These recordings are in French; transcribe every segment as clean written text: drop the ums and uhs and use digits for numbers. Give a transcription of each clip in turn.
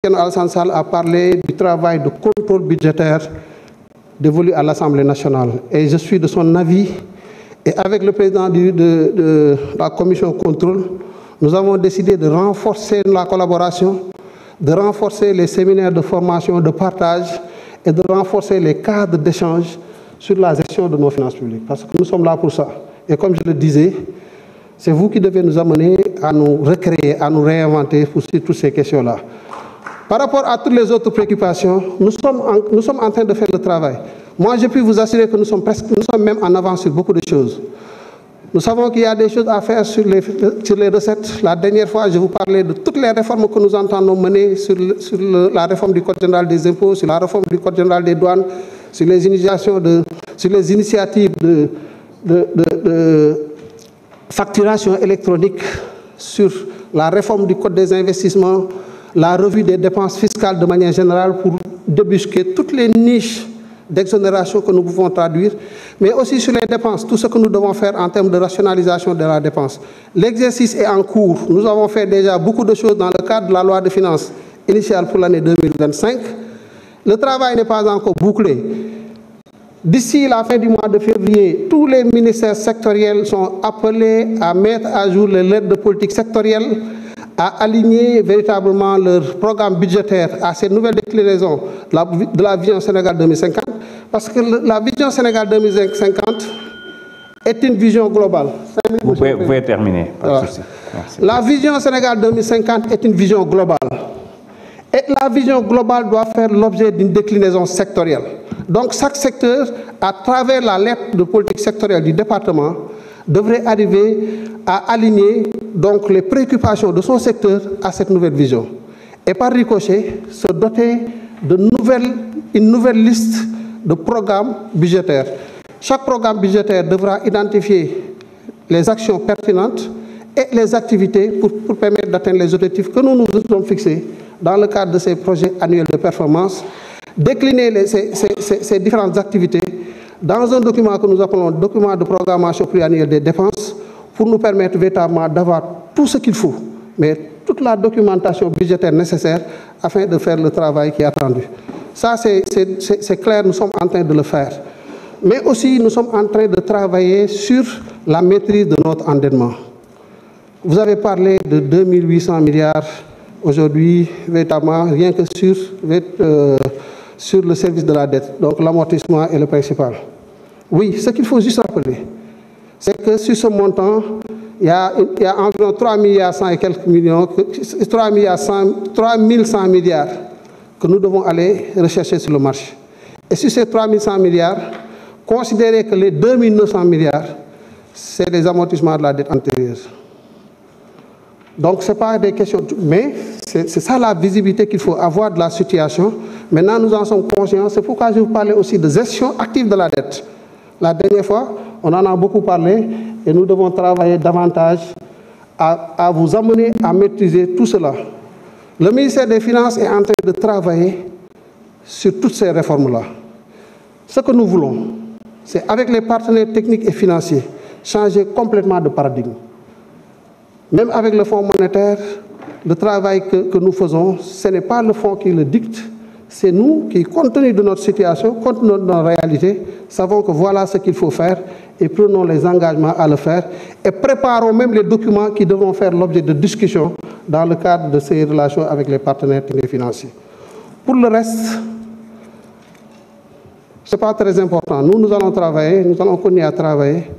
Alassane Sall a parlé du travail de contrôle budgétaire dévolu à l'Assemblée nationale. Et je suis de son avis. Et avec le président de la commission contrôle, nous avons décidé de renforcer la collaboration, de renforcer les séminaires de formation, de partage et de renforcer les cadres d'échange sur la gestion de nos finances publiques. Parce que nous sommes là pour ça. Et comme je le disais, c'est vous qui devez nous amener à nous recréer, à nous réinventer pour toutes ces questions-là. Par rapport à toutes les autres préoccupations, nous sommes en train de faire le travail. Moi, je peux vous assurer que nous sommes même en avance sur beaucoup de choses. Nous savons qu'il y a des choses à faire sur les recettes. La dernière fois, je vous parlais de toutes les réformes que nous entendons mener sur la réforme du Code général des impôts, sur la réforme du Code général des douanes, sur les initiatives de facturation électronique, sur la réforme du Code des investissements, la revue des dépenses fiscales de manière générale pour débusquer toutes les niches d'exonération que nous pouvons traduire, mais aussi sur les dépenses, tout ce que nous devons faire en termes de rationalisation de la dépense. L'exercice est en cours. Nous avons fait déjà beaucoup de choses dans le cadre de la loi de finances initiale pour l'année 2025. Le travail n'est pas encore bouclé. D'ici la fin du mois de février, tous les ministères sectoriels sont appelés à mettre à jour les lettres de politique sectorielle, à aligner véritablement leur programme budgétaire à ces nouvelles déclinaisons de la vision Sénégal 2050, parce que la vision Sénégal 2050 est une vision globale. Vous pouvez terminer. Pas de souci. La vision Sénégal 2050 est une vision globale. Et la vision globale doit faire l'objet d'une déclinaison sectorielle. Donc chaque secteur, à travers la lettre de politique sectorielle du département, devrait arriver à aligner donc les préoccupations de son secteur à cette nouvelle vision. Et par ricochet, se doter une nouvelle liste de programmes budgétaires. Chaque programme budgétaire devra identifier les actions pertinentes et les activités pour permettre d'atteindre les objectifs que nous nous sommes fixés dans le cadre de ces projets annuels de performance, décliner ces différentes activités dans un document que nous appelons document de programmation pluriannuelle des dépenses pour nous permettre véritablement d'avoir tout ce qu'il faut, mais toute la documentation budgétaire nécessaire afin de faire le travail qui est attendu. Ça, c'est clair, nous sommes en train de le faire. Mais aussi, nous sommes en train de travailler sur la maîtrise de notre endettement. Vous avez parlé de 2800 milliards aujourd'hui, véritablement, rien que sur le service de la dette, donc l'amortissement et le principal. Oui, ce qu'il faut juste rappeler, c'est que sur ce montant, il y a environ 3 milliards 100 et quelques millions, 3 100 milliards que nous devons aller rechercher sur le marché. Et sur ces 3 100 milliards, considérez que les 2 900 milliards, c'est les amortissements de la dette antérieure. Donc, ce n'est pas des questions, mais c'est ça la visibilité qu'il faut avoir de la situation. Maintenant, nous en sommes conscients. C'est pourquoi je vous parlais aussi de gestion active de la dette. La dernière fois, on en a beaucoup parlé et nous devons travailler davantage à vous amener à maîtriser tout cela. Le ministère des Finances est en train de travailler sur toutes ces réformes-là. Ce que nous voulons, c'est avec les partenaires techniques et financiers, changer complètement de paradigme. Même avec le Fonds monétaire, le travail que nous faisons, ce n'est pas le Fonds qui le dicte, c'est nous qui, compte tenu de notre situation, compte tenu de notre réalité, savons que voilà ce qu'il faut faire et prenons les engagements à le faire et préparons même les documents qui devront faire l'objet de discussions dans le cadre de ces relations avec les partenaires techniques et financiers. Pour le reste, ce n'est pas très important. Nous allons travailler, nous allons continuer à travailler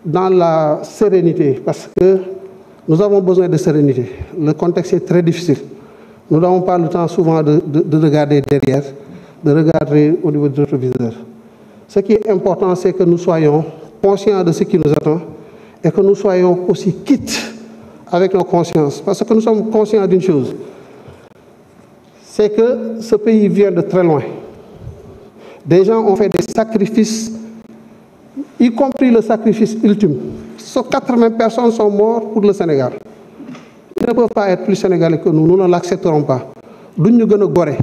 dans la sérénité parce que nous avons besoin de sérénité. Le contexte est très difficile. Nous n'avons pas le temps souvent de regarder derrière, de regarder au niveau de notre viseur. Ce qui est important, c'est que nous soyons conscients de ce qui nous attend et que nous soyons aussi quittes avec nos consciences. Parce que nous sommes conscients d'une chose, c'est que ce pays vient de très loin. Des gens ont fait des sacrifices, y compris le sacrifice ultime. 80 personnes sont mortes pour le Sénégal. Ils ne peuvent pas être plus sénégalais que nous ne l'accepterons pas. Nous nous goré.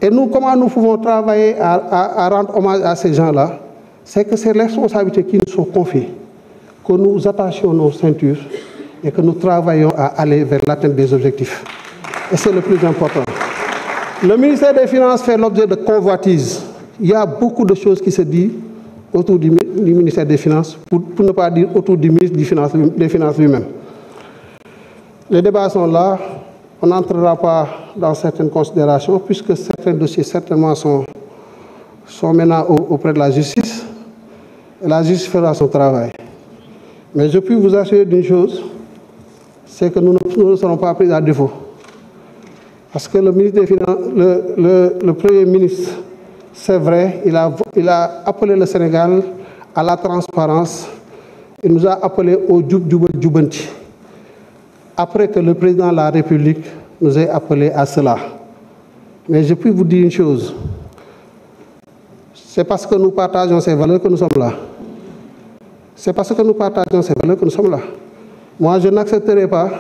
Et nous, comment nous pouvons travailler à rendre hommage à ces gens-là? C'est que c'est les responsabilités qui nous sont confiées, que nous attachions nos ceintures et que nous travaillons à aller vers l'atteinte des objectifs. Et c'est le plus important. Le ministère des Finances fait l'objet de convoitises. Il y a beaucoup de choses qui se disent autour du ministère des Finances, pour ne pas dire autour du ministre des Finances lui-même. Les débats sont là. On n'entrera pas dans certaines considérations, puisque certains dossiers certainement sont maintenant auprès de la justice. Et la justice fera son travail. Mais je puis vous assurer d'une chose, c'est que nous ne serons pas pris à défaut. Parce que le ministre des Finances, le Premier ministre, c'est vrai, il a appelé le Sénégal à la transparence. Il nous a appelé au Djubanti. Après que le président de la République nous ait appelé à cela. Mais je puis vous dire une chose. C'est parce que nous partageons ces valeurs que nous sommes là. C'est parce que nous partageons ces valeurs que nous sommes là. Moi, je n'accepterai pas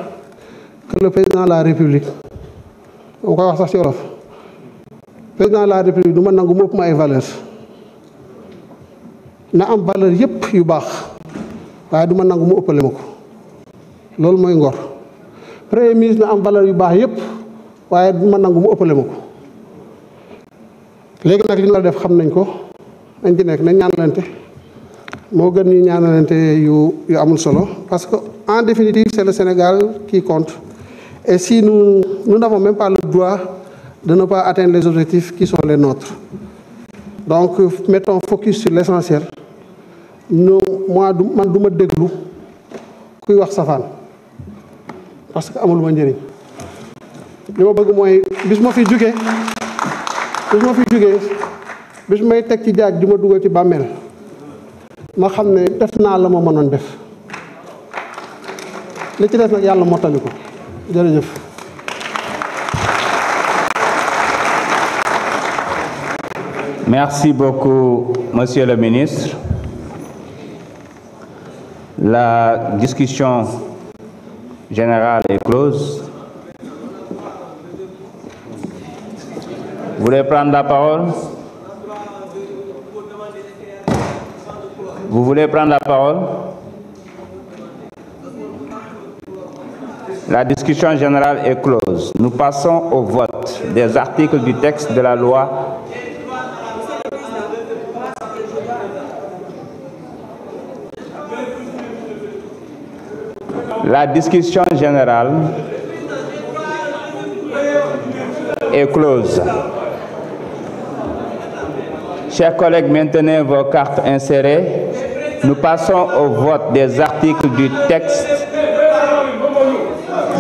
que le président de la République, on va voir ça sur l'offre. Le président de la République, nous avons des valeurs. Nous avons des valeurs qui sont bonnes. Mais nous avons des valeurs. C'est ce que ngor. Le Premier ministre a des valeurs qui sont bonnes. Mais nous avons des valeurs. Léegi nag li ñu war a def xam nañ ko dañ ci nekk nañ ñaanalante moo gën ñu ñaanalante yu amul solo parce que en définitive c'est le Sénégal qui compte et si nous n'avons même pas le droit de ne pas atteindre les objectifs qui sont les nôtres. Donc mettons focus sur l'essentiel. Moi man duma déglu kuy wax safaan parce que amul ma njëriñ li ma bëgg mooy bis ma fi jógee bis may teg ci jaag di ma dugal ci bàmmeel ma xam ne def naa la ma mënoon def li ci des nag yàlla mottali ko jërëjëf. Merci beaucoup, Monsieur le ministre. La discussion générale est close. Vous voulez prendre la parole? Vous voulez prendre la parole? La discussion générale est close. Nous passons au vote des articles du texte de la loi. La discussion générale est close. Chers collègues, maintenez vos cartes insérées. Nous passons au vote des articles du texte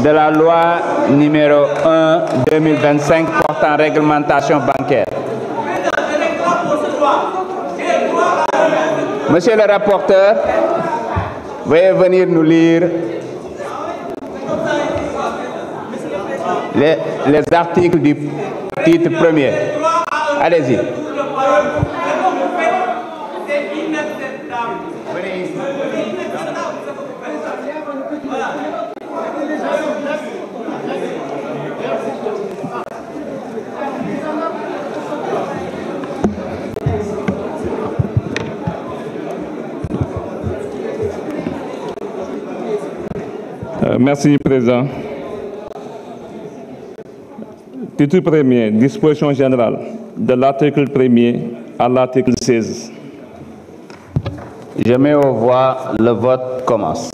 de la loi numéro 1/2025 portant réglementation bancaire. Monsieur le rapporteur, veuillez venir nous lire les articles du titre premier. Allez-y. Merci, Président. Titre premier, disposition générale, de l'article 1er à l'article 16. Je mets aux voix, le vote commence.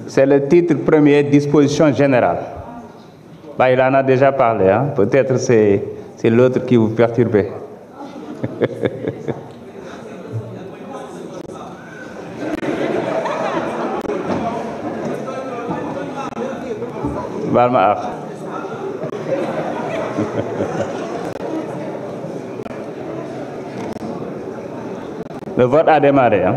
C'est le titre premier, disposition générale. Bah, il en a déjà parlé, hein? Peut-être c'est l'autre qui vous perturbait. Le vote a démarré, hein?